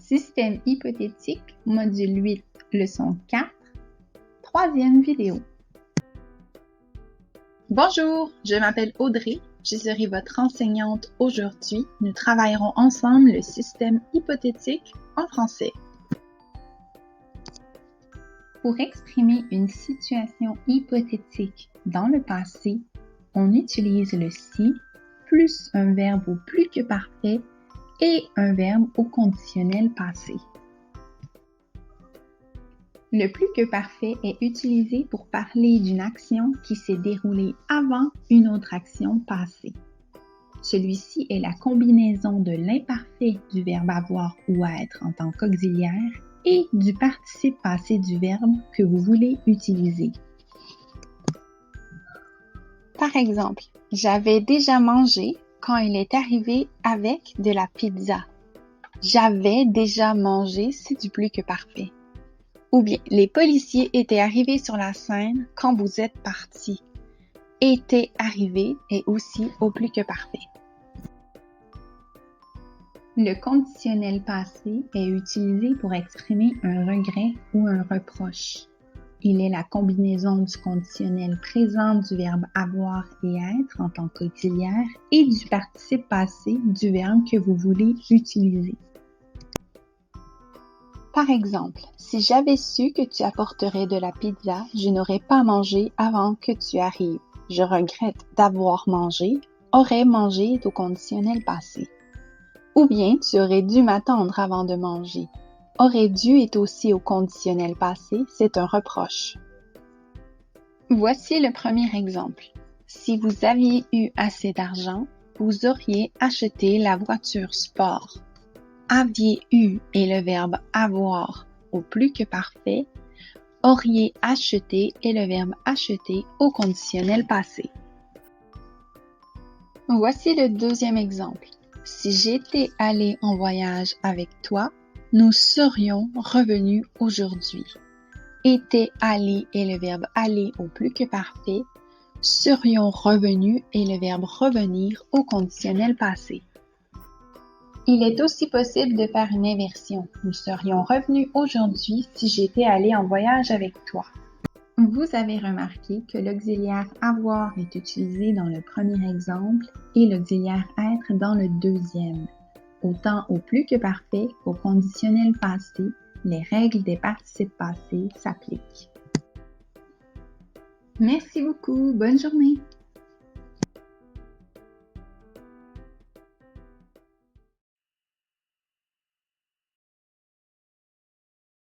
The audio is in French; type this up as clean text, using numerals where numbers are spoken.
Système hypothétique, module 8, leçon 4, troisième vidéo. Bonjour, je m'appelle Audrey, je serai votre enseignante aujourd'hui. Nous travaillerons ensemble le système hypothétique en français. Pour exprimer une situation hypothétique dans le passé, on utilise le si plus un verbe au plus que parfait et un verbe au conditionnel passé. Le plus que parfait est utilisé pour parler d'une action qui s'est déroulée avant une autre action passée. Celui-ci est la combinaison de l'imparfait du verbe avoir ou être en tant qu'auxiliaire et du participe passé du verbe que vous voulez utiliser. Par exemple, j'avais déjà mangé quand il est arrivé avec de la pizza. J'avais déjà mangé, c'est du plus que parfait. Ou bien, les policiers étaient arrivés sur la scène quand vous êtes partis. Était arrivé est aussi au plus que parfait. Le conditionnel passé est utilisé pour exprimer un regret ou un reproche. Il est la combinaison du conditionnel présent du verbe avoir et être en tant qu'auxiliaire et du participe passé du verbe que vous voulez utiliser. Par exemple, si j'avais su que tu apporterais de la pizza, je n'aurais pas mangé avant que tu arrives. Je regrette d'avoir mangé, aurais mangé est au conditionnel passé. Ou bien, tu aurais dû m'attendre avant de manger. Aurait dû est aussi au conditionnel passé, c'est un reproche. Voici le premier exemple. Si vous aviez eu assez d'argent, vous auriez acheté la voiture sport. Aviez eu est le verbe avoir au plus que parfait. Auriez acheté est le verbe acheter au conditionnel passé. Voici le deuxième exemple. Si j'étais allé en voyage avec toi, nous serions revenus aujourd'hui. Était allé est le verbe aller au plus que parfait. Serions revenus est le verbe revenir au conditionnel passé. Il est aussi possible de faire une inversion. Nous serions revenus aujourd'hui si j'étais allé en voyage avec toi. Vous avez remarqué que l'auxiliaire avoir est utilisé dans le premier exemple et l'auxiliaire être dans le deuxième. Autant au plus que parfait qu'au conditionnel passé, les règles des participes passés s'appliquent. Merci beaucoup, bonne journée!